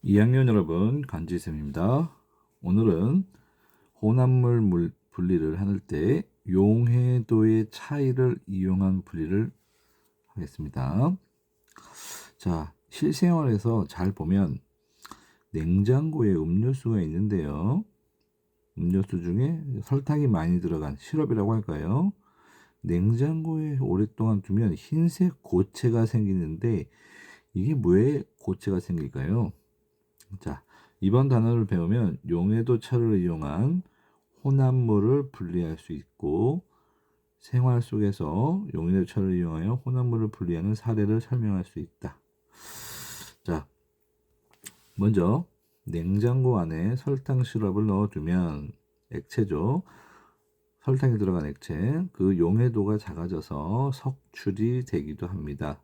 2학년 여러분, 간지쌤입니다. 오늘은 혼합물 분리를 할 때 용해도의 차이를 이용한 분리를 하겠습니다. 자, 실생활에서 잘 보면 냉장고에 음료수가 있는데요. 음료수 중에 설탕이 많이 들어간 시럽이라고 할까요? 냉장고에 오랫동안 두면 흰색 고체가 생기는데 이게 왜 고체가 생길까요? 자, 이번 단어를 배우면 용해도 차를 이용한 혼합물을 분리할 수 있고 생활 속에서 용해도 차를 이용하여 혼합물을 분리하는 사례를 설명할 수 있다. 자, 먼저 냉장고 안에 설탕 시럽을 넣어두면 액체죠. 설탕이 들어간 액체, 그 용해도가 작아져서 석출이 되기도 합니다.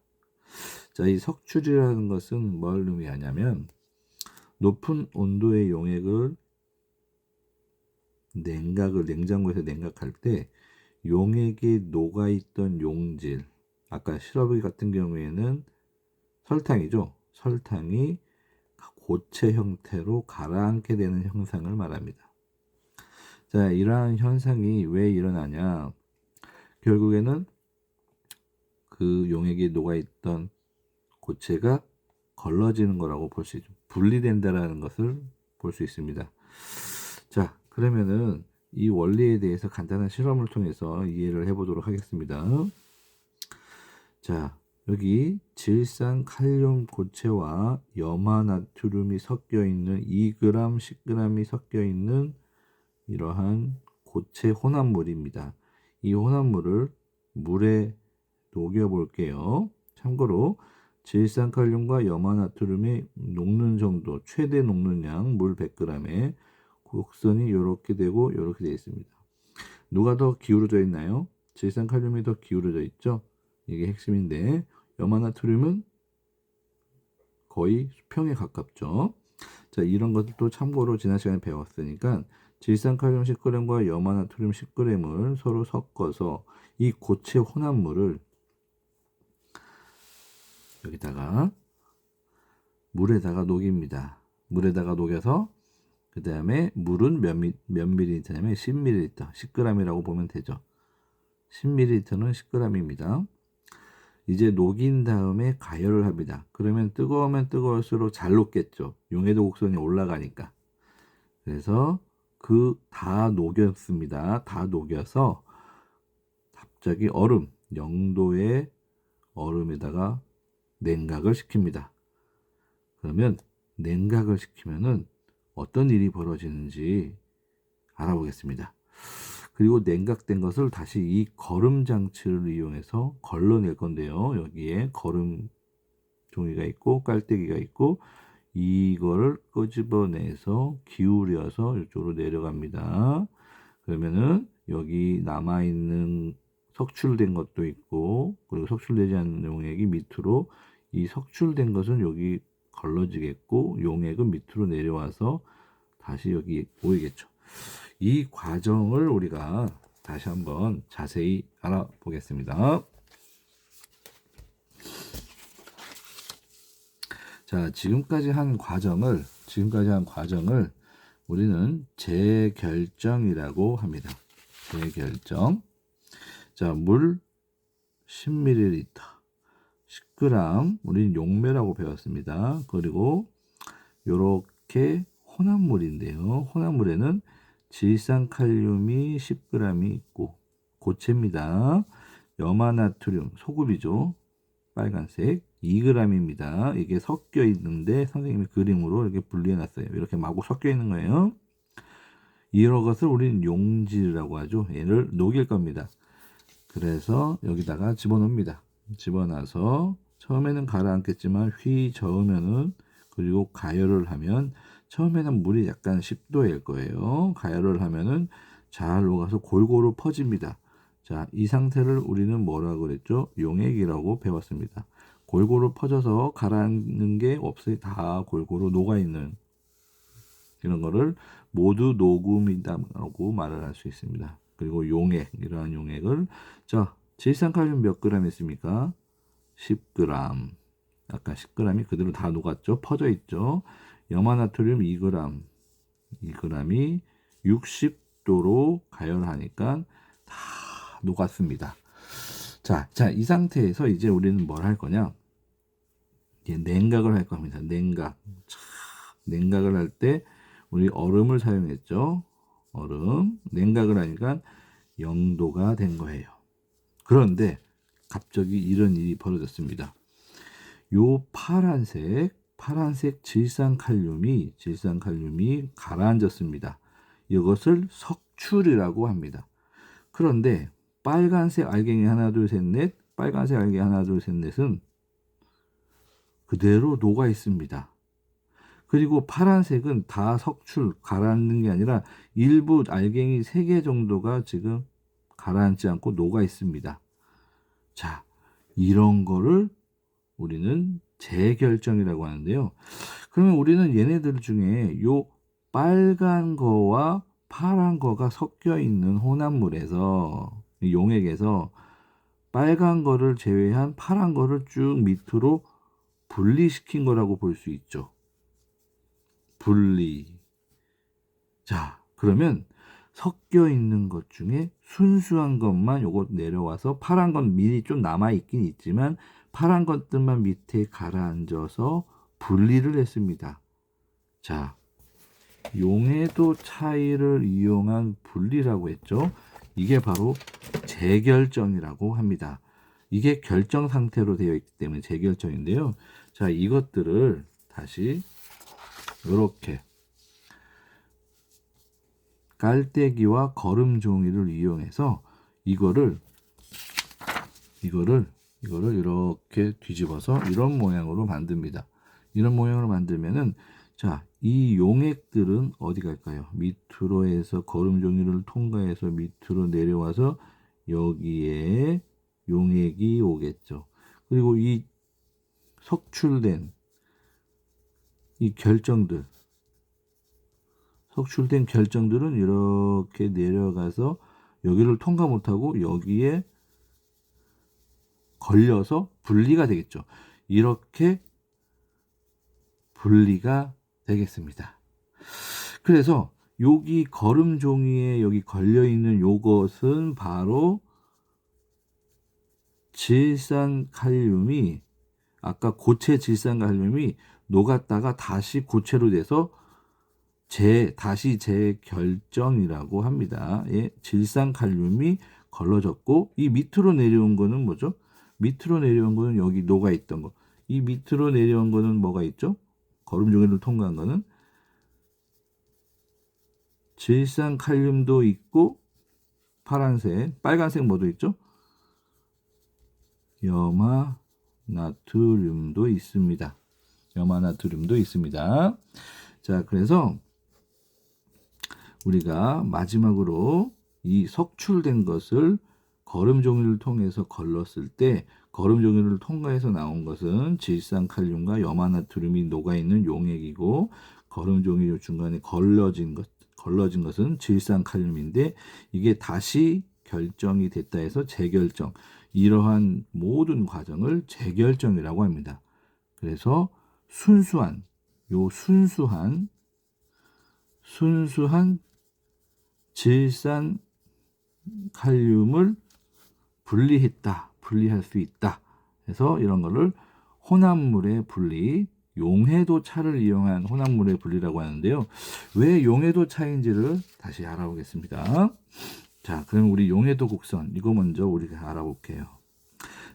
자, 이 석출이라는 것은 뭘 의미하냐면 높은 온도의 용액을 냉장고에서 냉각할 때 용액에 녹아있던 용질, 아까 시럽 같은 경우에는 설탕이죠. 설탕이 고체 형태로 가라앉게 되는 현상을 말합니다. 자, 이러한 현상이 왜 일어나냐? 결국에는 그 용액에 녹아있던 고체가 걸러지는 거라고 볼 수 있죠. 분리된다라는 것을 볼 수 있습니다. 자, 그러면은 이 원리에 대해서 간단한 실험을 통해서 이해를 해보도록 하겠습니다. 자, 여기 질산 칼륨 고체와 염화 나트륨이 섞여 있는 2g, 10g이 섞여 있는 이러한 고체 혼합물입니다. 이 혼합물을 물에 녹여 볼게요. 참고로 질산칼륨과 염화나트륨이 녹는 정도, 최대 녹는 양 물 100g에 곡선이 이렇게 되고 이렇게 되어 있습니다. 누가 더 기울어져 있나요? 질산칼륨이 더 기울어져 있죠. 이게 핵심인데 염화나트륨은 거의 수평에 가깝죠. 자, 이런 것도 참고로 지난 시간에 배웠으니까 질산칼륨 10g과 염화나트륨 10g을 서로 섞어서 이 고체 혼합물을 여기다가 물에다가 녹입니다. 물에다가 녹여서 그 다음에 물은 몇 밀리리터냐면 10ml, 10g이라고 보면 되죠. 10ml는 10g입니다. 이제 녹인 다음에 가열을 합니다. 그러면 뜨거우면 뜨거울수록 잘 녹겠죠. 용해도 곡선이 올라가니까. 그래서 다 녹였습니다. 다 녹여서 갑자기 얼음, 0도의 얼음에다가 냉각을 시킵니다. 그러면 냉각을 시키면은 어떤 일이 벌어지는지 알아보겠습니다. 그리고 냉각된 것을 다시 이 거름 장치를 이용해서 걸러낼 건데요. 여기에 거름 종이가 있고 깔때기가 있고 이거를 끄집어내서 기울여서 이쪽으로 내려갑니다. 그러면은 여기 남아있는 석출된 것도 있고 그리고 석출되지 않은 용액이 밑으로 이 석출된 것은 여기 걸러지겠고 용액은 밑으로 내려와서 다시 여기 모이겠죠. 이 과정을 우리가 다시 한번 자세히 알아보겠습니다. 자, 지금까지 한 과정을 우리는 재결정이라고 합니다. 재결정. 자, 물 10ml, 10g, 우리는 용매라고 배웠습니다. 그리고 요렇게 혼합물인데요. 혼합물에는 질산칼륨이 10g이 있고 고체입니다. 염화나트륨, 소금이죠. 빨간색 2g입니다. 이게 섞여 있는데 선생님이 그림으로 이렇게 분리해 놨어요. 이렇게 마구 섞여 있는 거예요. 이런 것을 우리는 용질이라고 하죠. 얘를 녹일 겁니다. 그래서 여기다가 집어넣습니다. 집어넣어서 처음에는 가라앉겠지만 휘 저으면은 그리고 가열을 하면 처음에는 물이 약간 10도일 거예요. 가열을 하면은 잘 녹아서 골고루 퍼집니다. 자, 이 상태를 우리는 뭐라고 그랬죠? 용액이라고 배웠습니다. 골고루 퍼져서 가라앉는 게 없이 다 골고루 녹아있는 이런 거를 모두 녹음이다라고 말을 할 수 있습니다. 그리고 용액, 이러한 용액을 자, 질산칼륨 몇 그램 있습니까? 10g. 아까 10g이 그대로 다 녹았죠. 퍼져 있죠. 염화나트륨 2g, 2g이 60도로 가열하니까 다 녹았습니다. 자, 이 상태에서 이제 우리는 뭘 할 거냐? 이제 냉각을 할 겁니다. 냉각을 할 때 우리 얼음을 사용했죠. 얼음. 냉각을 하니까 0도가 된 거예요. 그런데 갑자기 이런 일이 벌어졌습니다. 요 파란색 질산칼륨이 가라앉았습니다. 이것을 석출이라고 합니다. 그런데 빨간색 알갱이 하나 둘 셋 넷, 빨간색 알갱이 하나 둘 셋 넷은 그대로 녹아 있습니다. 그리고 파란색은 다 가라앉는 게 아니라 일부 알갱이 3개 정도가 지금 가라앉지 않고 녹아 있습니다. 자, 이런 거를 우리는 재결정이라고 하는데요. 그러면 우리는 얘네들 중에 요 빨간 거와 파란 거가 섞여 있는 혼합물에서, 용액에서 빨간 거를 제외한 파란 거를 쭉 밑으로 분리시킨 거라고 볼 수 있죠. 분리. 자, 그러면 섞여 있는 것 중에 순수한 것만 요거 내려와서 파란 건 미리 좀 남아 있긴 있지만 파란 것들만 밑에 가라앉아서 분리를 했습니다. 자, 용해도 차이를 이용한 분리라고 했죠. 이게 바로 재결정이라고 합니다. 이게 결정 상태로 되어 있기 때문에 재결정인데요. 자, 이것들을 다시 이렇게 깔때기와 거름 종이를 이용해서 이거를 이렇게 뒤집어서 이런 모양으로 만듭니다. 이런 모양으로 만들면은, 자, 이 용액들은 어디 갈까요? 밑으로 해서 거름 종이를 통과해서 밑으로 내려와서 여기에 용액이 오겠죠. 그리고 이 석출된 이 석출된 결정들은 이렇게 내려가서 여기를 통과 못하고 여기에 걸려서 분리가 되겠죠. 이렇게 분리가 되겠습니다. 그래서 여기 거름 종이에 여기 걸려 있는 요것은 바로 질산칼륨이, 아까 고체 질산칼륨이 녹았다가 다시 고체로 돼서 다시 재결정이라고 합니다. 예, 질산칼륨이 걸러졌고, 이 밑으로 내려온 거는 뭐죠? 밑으로 내려온 거는 여기 녹아 있던 거. 이 밑으로 내려온 거는 뭐가 있죠? 거름 종이를 통과한 거는 질산칼륨도 있고, 빨간색 뭐도 있죠? 염화나트륨도 있습니다. 자, 그래서 우리가 마지막으로 이 석출된 것을 거름 종이를 통해서 걸렀을 때, 거름 종이를 통과해서 나온 것은 질산칼륨과 염화나트륨이 녹아있는 용액이고, 거름 종이 중간에 걸러진 것은 질산칼륨인데, 이게 다시 결정이 됐다 해서 재결정. 이러한 모든 과정을 재결정이라고 합니다. 그래서 순수한 질산칼륨을 분리할 수 있다. 그래서 이런 거를 혼합물의 분리, 용해도 차를 이용한 혼합물의 분리라고 하는데요. 왜 용해도 차인지를 다시 알아보겠습니다. 자, 그럼 우리 용해도 곡선, 이거 먼저 우리가 알아볼게요.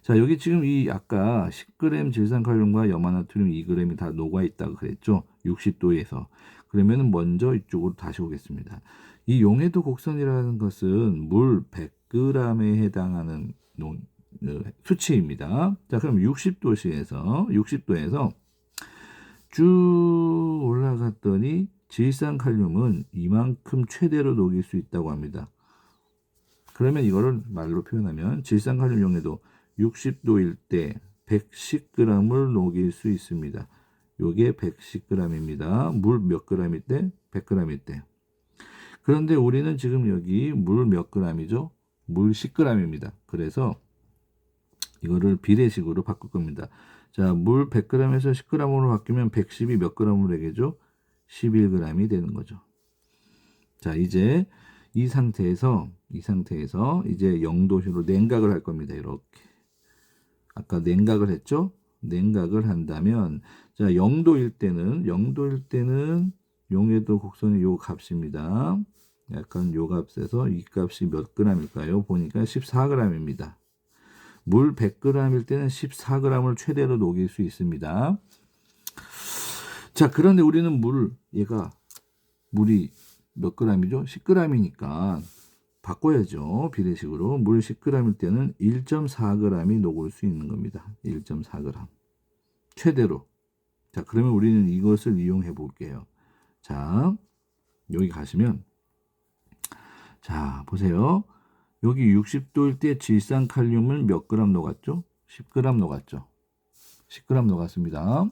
자, 여기 지금 이 아까 10g 질산칼륨과 염화나트륨 2g이 다 녹아 있다고 그랬죠. 60도에서. 그러면은 먼저 이쪽으로 다시 오겠습니다. 이 용해도 곡선이라는 것은 물 100g에 해당하는 수치입니다. 자, 그럼 60도에서 쭉 올라갔더니 질산칼륨은 이만큼 최대로 녹일 수 있다고 합니다. 그러면 이거를 말로 표현하면 질산칼륨 용해도 60도일 때 110g을 녹일 수 있습니다. 요게 110g입니다. 물 몇 g일 때? 100g일 때. 그런데 우리는 지금 여기 물 몇 g이죠? 물 10g입니다. 그래서 이거를 비례식으로 바꿀 겁니다. 자, 물 100g에서 10g으로 바뀌면 110이 몇 g으로 되겠죠? 11g이 되는 거죠. 자, 이제 이 상태에서 이제 0도시로 냉각을 할 겁니다. 이렇게. 아까 냉각을 했죠? 냉각을 한다면 자, 0도일 때는 용해도 곡선의 요 값입니다. 약간 요 값에서 이 값이 몇 g일까요? 보니까 14g입니다. 물 100g일 때는 14g을 최대로 녹일 수 있습니다. 자, 그런데 우리는 물이 몇 g이죠? 10g이니까 바꿔야죠. 비례식으로. 물 10g일 때는 1.4g이 녹을 수 있는 겁니다. 1.4g. 최대로. 자, 그러면 우리는 이것을 이용해 볼게요. 자, 여기 가시면, 자, 보세요. 여기 60도일 때 질산칼륨은 몇 g 녹았죠? 10g 녹았죠. 10g 녹았습니다.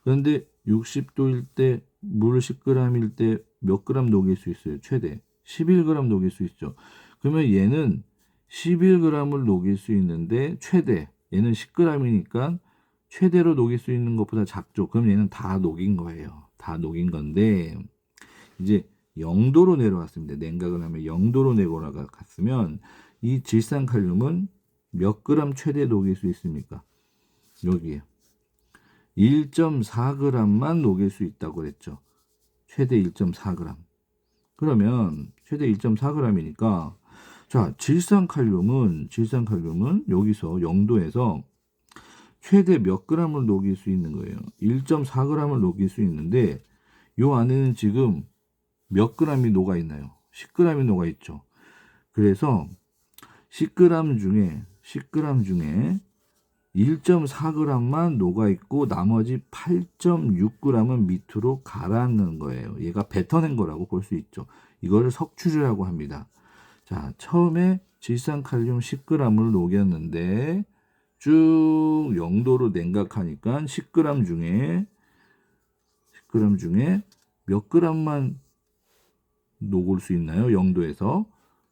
그런데 60도일 때 물 10g일 때 몇 g 녹일 수 있어요? 최대 11g 녹일 수 있죠. 그러면 얘는 11g을 녹일 수 있는데 최대 얘는 10g이니까 최대로 녹일 수 있는 것보다 작죠. 그럼 얘는 다 녹인 거예요. 다 녹인 건데 이제 0도로 내려왔습니다. 냉각을 하면 0도로 내려갔으면 이 질산칼륨은 몇 g 최대 녹일 수 있습니까? 여기에 1.4g만 녹일 수 있다고 그랬죠. 최대 1.4g. 그러면 최대 1.4g이니까 자, 질산칼륨은 여기서 0도에서 최대 몇 g을 녹일 수 있는 거예요. 1.4g을 녹일 수 있는데 요 안에는 지금 몇 g이 녹아 있나요? 10g이 녹아 있죠. 그래서 10g 중에 1.4g만 녹아 있고 나머지 8.6g은 밑으로 가라앉는 거예요. 얘가 뱉어낸 거라고 볼 수 있죠. 이거를 석출이라고 합니다. 자, 처음에 질산칼륨 10g을 녹였는데 쭉 0도로 냉각하니까 10g 중에 몇 g만 녹을 수 있나요? 0도에서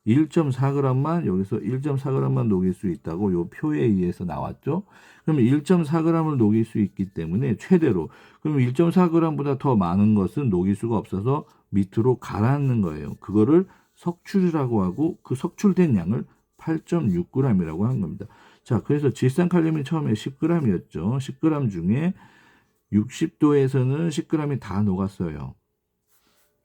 1.4g만 여기서 1.4g만 녹일 수 있다고 요 표에 의해서 나왔죠. 그러면 1.4g을 녹일 수 있기 때문에 최대로 그러면 1.4g보다 더 많은 것은 녹일 수가 없어서 밑으로 가라앉는 거예요. 그거를 석출이라고 하고 그 석출된 양을 8.6g이라고 한 겁니다. 자, 그래서 질산칼륨이 처음에 10g이었죠. 10g 중에 60도에서는 10g이 다 녹았어요.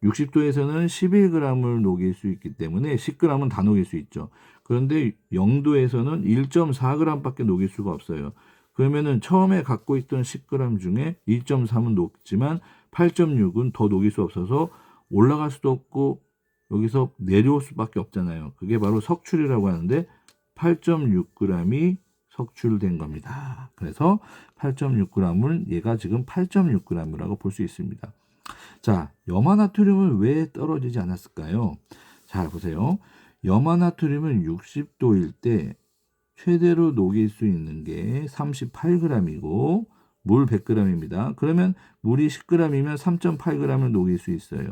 60도에서는 11g을 녹일 수 있기 때문에 10g은 다 녹일 수 있죠. 그런데 0도에서는 1.4g밖에 녹일 수가 없어요. 그러면은 처음에 갖고 있던 10g 중에 1.3은 녹지만 8.6은 더 녹일 수 없어서 올라갈 수도 없고 여기서 내려올 수밖에 없잖아요. 그게 바로 석출이라고 하는데 8.6g이 석출된 겁니다. 그래서 8.6g을 얘가 지금 8.6g이라고 볼 수 있습니다. 자, 염화나트륨은 왜 떨어지지 않았을까요? 자, 보세요. 염화나트륨은 60도일 때 최대로 녹일 수 있는 게 38g이고 물 100g입니다. 그러면 물이 10g이면 3.8g을 녹일 수 있어요.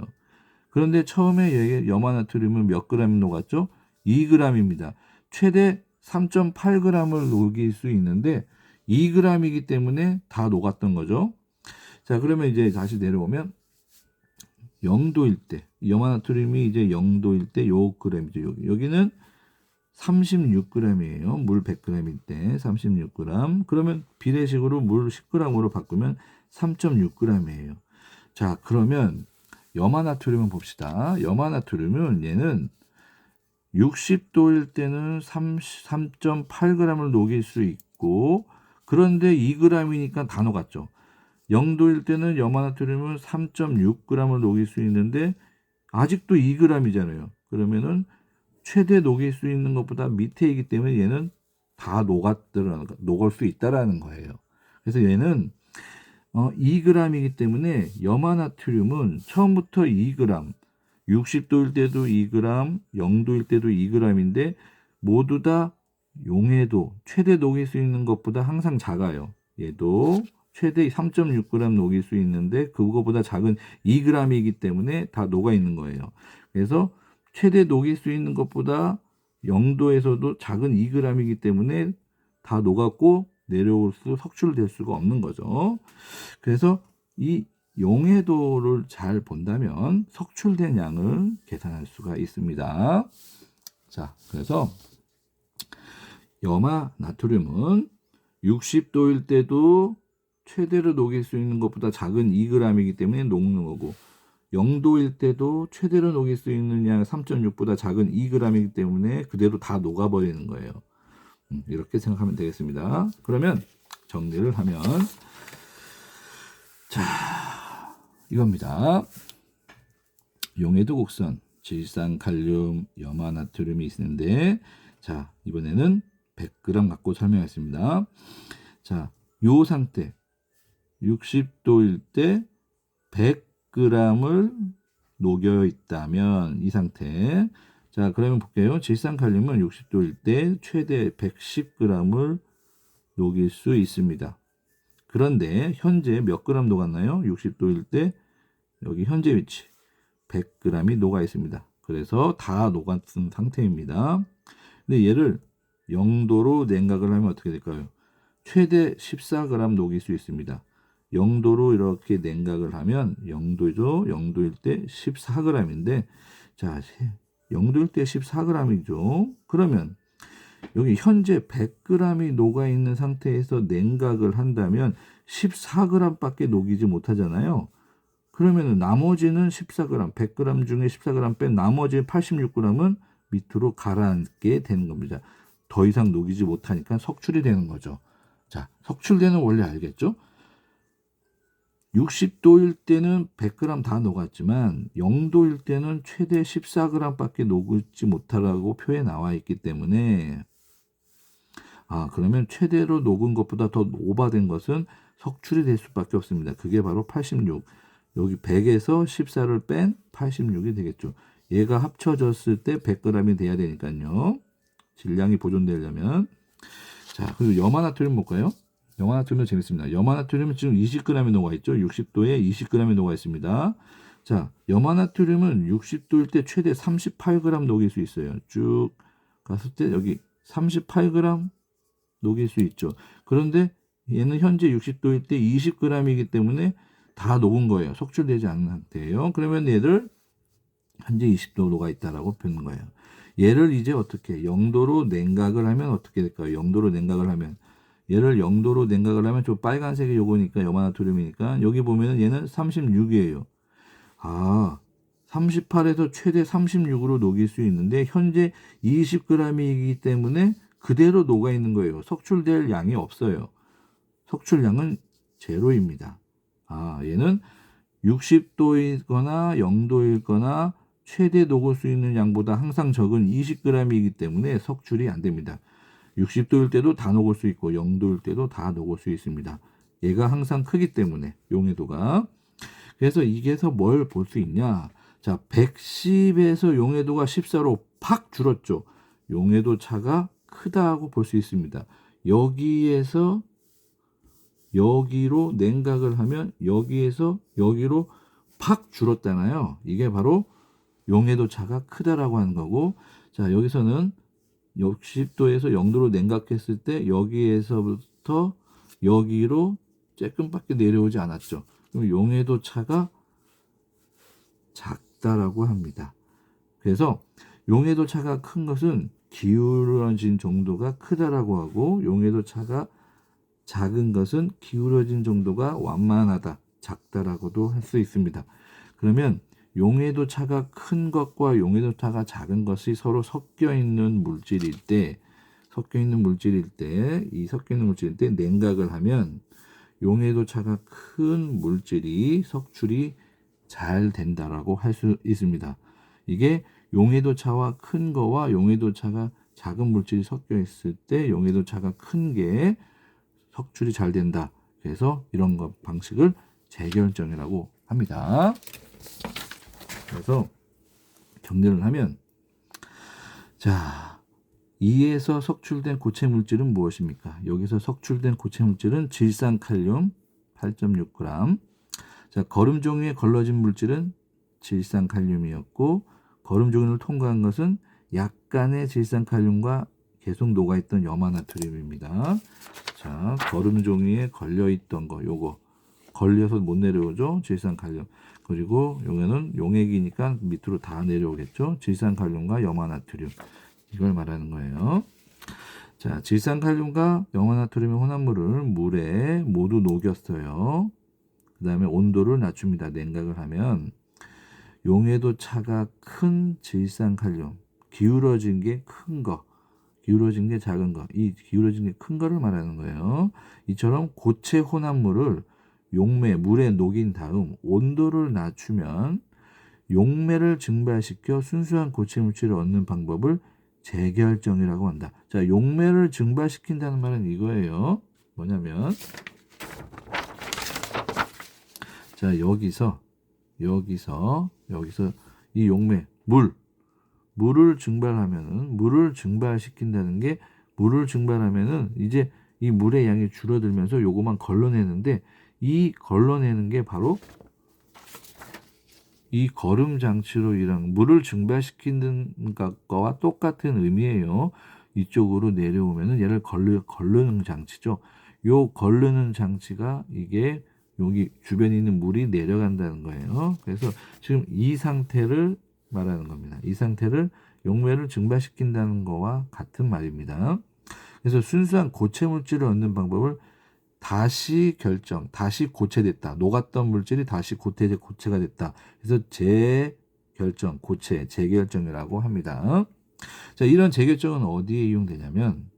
그런데 처음에 염화나트륨은 몇 g 녹았죠? 2g입니다. 최대 3.8g을 녹일 수 있는데 2g이기 때문에 다 녹았던 거죠. 자, 그러면 이제 다시 내려오면 0도일 때, 염화나트륨이 이제 0도일 때 요 g이죠. 여기는 36g이에요. 물 100g일 때 36g. 그러면 비례식으로 물 10g으로 바꾸면 3.6g이에요. 자, 그러면 염화나트륨을 봅시다. 염화나트륨은 얘는 60도일 때는 3.8g을 녹일 수 있고 그런데 2g이니까 다 녹았죠. 0도일 때는 염화나트륨은 3.6g을 녹일 수 있는데 아직도 2g이잖아요. 그러면은 최대 녹일 수 있는 것보다 밑에 있기 때문에 얘는 다 녹을 수 있다라는 거예요. 그래서 얘는 2g이기 때문에 염화나트륨은 처음부터 2g, 60도일 때도 2g, 0도일 때도 2g인데 모두 다 용해도 최대 녹일 수 있는 것보다 항상 작아요. 얘도 최대 3.6g 녹일 수 있는데 그거보다 작은 2g이기 때문에 다 녹아 있는 거예요. 그래서 최대 녹일 수 있는 것보다 0도에서도 작은 2g이기 때문에 다 녹았고 내려올 수 석출될 수가 없는 거죠. 그래서 이 용해도를 잘 본다면 석출된 양을 계산할 수가 있습니다. 자, 그래서 염화 나트륨은 60도일 때도 최대로 녹일 수 있는 것보다 작은 2g이기 때문에 녹는 거고, 0도일 때도 최대로 녹일 수 있는 양 3.6보다 작은 2g이기 때문에 그대로 다 녹아버리는 거예요. 이렇게 생각하면 되겠습니다. 그러면 정리를 하면, 자, 이겁니다. 용해도 곡선, 질산, 칼륨, 염화 나트륨이 있는데, 자, 이번에는 100g 갖고 설명했습니다. 자, 요 상태 60도일 때 100g을 녹여 있다면 이 상태. 자, 그러면 볼게요. 질산칼륨은 60도일 때 최대 110g을 녹일 수 있습니다. 그런데 현재 몇 그램 녹았나요? 60도일 때 여기 현재 위치 100g이 녹아 있습니다. 그래서 다 녹았은 상태입니다. 근데 얘를 0도로 냉각을 하면 어떻게 될까요? 최대 14g 녹일 수 있습니다. 0도로 이렇게 냉각을 하면 0도죠. 0도일 때 14g인데, 자, 0도일 때 14g이죠. 그러면 여기 현재 100g이 녹아 있는 상태에서 냉각을 한다면 14g밖에 녹이지 못하잖아요. 그러면 나머지는 14g, 100g 중에 14g 뺀 나머지 86g은 밑으로 가라앉게 되는 겁니다. 더 이상 녹이지 못하니까 석출이 되는 거죠. 자, 석출되는 원리 알겠죠? 60도일 때는 100g 다 녹았지만 0도일 때는 최대 14g밖에 녹지 못하라고 표에 나와 있기 때문에, 그러면 최대로 녹은 것보다 더 오버된 것은 석출이 될 수밖에 없습니다. 그게 바로 86. 여기 100에서 14를 뺀 86이 되겠죠. 얘가 합쳐졌을 때 100g이 돼야 되니까요. 질량이 보존되려면. 자, 그리고 염화나트륨 볼까요? 염화나트륨은 재밌습니다. 염화나트륨은 지금 20g이 녹아 있죠. 60도에 20g이 녹아 있습니다. 자, 염화나트륨은 60도일 때 최대 38g 녹일 수 있어요. 쭉 갔을 때 여기 38g 녹일 수 있죠. 그런데 얘는 현재 60도일 때 20g이기 때문에 다 녹은 거예요. 석출되지 않은 상태예요. 그러면 얘를 현재 20도 녹아 있다라고 표현한 거예요. 얘를 이제 어떻게 0도로 냉각을 하면 어떻게 될까요? 0도로 냉각을 하면, 얘를 0도로 냉각을 하면 저 빨간색이 요거니까 염화나트륨이니까 여기 보면은 얘는 36이에요. 38에서 최대 36으로 녹일 수 있는데 현재 20g이기 때문에 그대로 녹아 있는 거예요. 석출될 양이 없어요. 석출량은 제로입니다. 얘는 60도이거나 0도이거나 최대 녹을 수 있는 양보다 항상 적은 20g이기 때문에 석출이 안 됩니다. 60도일 때도 다 녹을 수 있고 0도일 때도 다 녹을 수 있습니다. 얘가 항상 크기 때문에 용해도가. 그래서 이게서 뭘 볼 수 있냐? 자, 110에서 용해도가 14로 팍 줄었죠. 용해도 차가 크다고 볼 수 있습니다. 여기에서 여기로 냉각을 하면 여기에서 여기로 팍 줄었잖아요. 이게 바로 용해도 차가 크다라고 하는 거고, 자, 여기서는 60도에서 0도로 냉각했을 때 여기에서부터 여기로 조금밖에 내려오지 않았죠. 그럼 용해도 차가 작다라고 합니다. 그래서 용해도 차가 큰 것은 기울어진 정도가 크다라고 하고, 용해도 차가 작은 것은 기울어진 정도가 완만하다, 작다라고도 할 수 있습니다. 그러면 용해도 차가 큰 것과 용해도 차가 작은 것이 서로 섞여 있는 물질일 때, 이 섞여 있는 물질일 때 냉각을 하면 용해도 차가 큰 물질이 석출이 잘 된다라고 할 수 있습니다. 이게 용해도 차와 큰 거와 용해도 차가 작은 물질이 섞여 있을 때 용해도 차가 큰 게 석출이 잘 된다. 그래서 이런 것 방식을 재결정이라고 합니다. 그래서 정리를 하면, 자, 2에서 석출된 고체 물질은 무엇입니까? 여기서 석출된 고체 물질은 질산칼륨 8.6g. 자, 거름 종이에 걸러진 물질은 질산칼륨이었고, 거름 종이를 통과한 것은 약간의 질산칼륨과 계속 녹아있던 염화나트륨입니다. 자, 거름 종이에 걸려있던 거, 요거 걸려서 못 내려오죠. 질산칼륨. 그리고 용에는 용액이니까 밑으로 다 내려오겠죠. 질산칼륨과 염화나트륨, 이걸 말하는 거예요. 자, 질산칼륨과 염화나트륨의 혼합물을 물에 모두 녹였어요. 그 다음에 온도를 낮춥니다. 냉각을 하면 용해도 차가 큰 질산칼륨, 기울어진 게 큰 거, 기울어진 게 작은 거, 이 기울어진 게 큰 거를 말하는 거예요. 이처럼 고체 혼합물을 용매, 물에 녹인 다음 온도를 낮추면 용매를 증발시켜 순수한 고체 물질을 얻는 방법을 재결정이라고 한다. 자, 용매를 증발시킨다는 말은 이거예요. 뭐냐면, 자, 여기서 이 용매, 물을 증발시킨다는 게, 물을 증발하면은 이제 이 물의 양이 줄어들면서 요거만 걸러내는데, 이 걸러내는 게 바로 이 거름 장치로 일하는, 물을 증발시키는 것과 똑같은 의미예요. 이쪽으로 내려오면은 얘를 걸르는 장치죠. 요 걸르는 장치가 이게 여기 주변에 있는 물이 내려간다는 거예요. 그래서 지금 이 상태를 말하는 겁니다. 이 상태를 용매를 증발시킨다는 거와 같은 말입니다. 그래서 순수한 고체 물질을 얻는 방법을 다시 고체됐다. 녹았던 물질이 다시 고체가 됐다. 그래서 재결정이라고 합니다. 자, 이런 재결정은 어디에 이용되냐면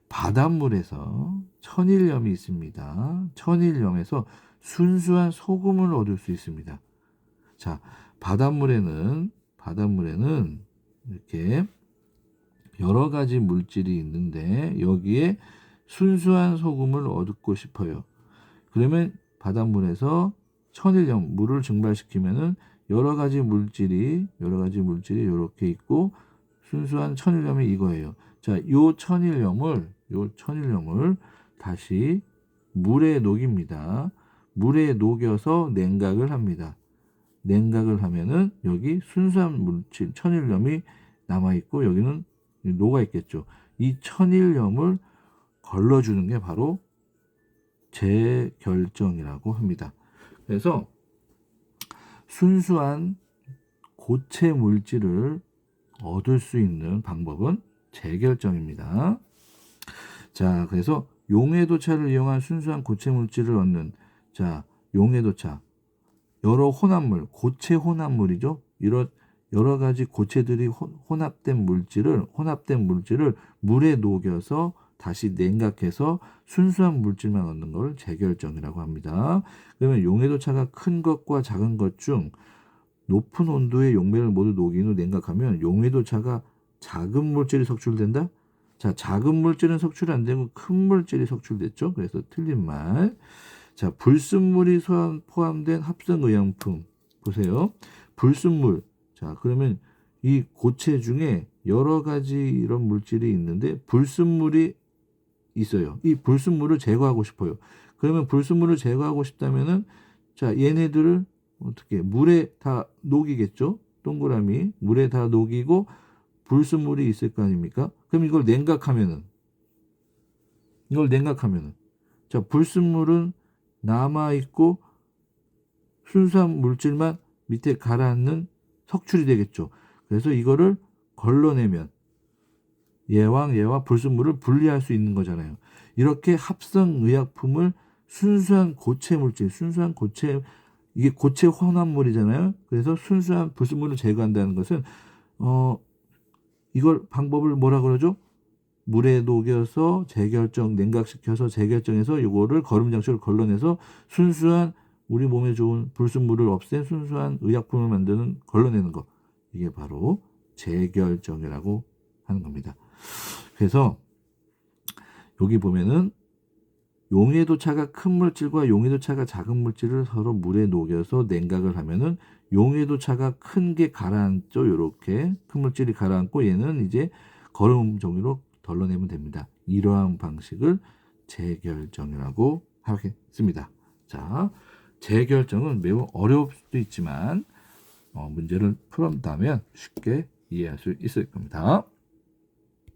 바닷물에서 천일염이 있습니다. 천일염에서 순수한 소금을 얻을 수 있습니다. 자, 바닷물에는 이렇게 여러 가지 물질이 있는데 여기에 순수한 소금을 얻고 싶어요. 그러면 바닷물에서 천일염, 물을 증발시키면은 여러 가지 물질이 이렇게 있고 순수한 천일염이 이거예요. 자, 요 천일염을 다시 물에 녹입니다. 물에 녹여서 냉각을 합니다. 냉각을 하면은 여기 순수한 물질 천일염이 남아 있고 여기는 녹아 있겠죠. 이 천일염을 걸러주는 게 바로 재결정이라고 합니다. 그래서 순수한 고체 물질을 얻을 수 있는 방법은 재결정입니다. 자, 그래서 용해도차를 이용한 순수한 고체 물질을 얻는, 자, 용해도차, 여러 혼합물, 고체 혼합물이죠. 이런 여러 가지 고체들이 혼합된 물질을 물에 녹여서 다시 냉각해서 순수한 물질만 얻는 걸 재결정이라고 합니다. 그러면 용해도차가 큰 것과 작은 것 중 높은 온도의 용매를 모두 녹인 후 냉각하면 용해도차가 작은 물질이 석출된다? 자, 작은 물질은 석출이 안 되고 큰 물질이 석출됐죠. 그래서 틀린 말. 자, 불순물이 포함된 합성의약품 보세요. 불순물. 자, 그러면 이 고체 중에 여러 가지 이런 물질이 있는데 불순물이 있어요. 이 불순물을 제거하고 싶어요. 그러면 불순물을 제거하고 싶다면은, 자, 얘네들을 어떻게 물에 다 녹이겠죠. 동그라미 물에 다 녹이고 불순물이 있을 거 아닙니까? 그럼 이걸 냉각하면은 자, 불순물은 남아 있고 순수한 물질만 밑에 가라앉는 석출이 되겠죠. 그래서 이거를 걸러내면 얘와 불순물을 분리할 수 있는 거잖아요. 이렇게 합성의약품을 순수한 고체 물질, 이게 고체 혼합물이잖아요. 그래서 순수한 불순물을 제거한다는 것은 이걸 방법을 뭐라 그러죠? 물에 녹여서 냉각시켜서 재결정해서 이거를 거름장치로 걸러내서 순수한 우리 몸에 좋은 불순물을 없앤 순수한 의약품을 걸러내는 거. 이게 바로 재결정이라고 하는 겁니다. 그래서 여기 보면은 용해도차가 큰 물질과 용해도차가 작은 물질을 서로 물에 녹여서 냉각을 하면은 용해도차가 큰 게 가라앉죠. 이렇게 큰 물질이 가라앉고 얘는 이제 거름 종이로 덜러내면 됩니다. 이러한 방식을 재결정이라고 하겠습니다. 자, 재결정은 매우 어려울 수도 있지만 문제를 풀었다면 쉽게 이해할 수 있을 겁니다.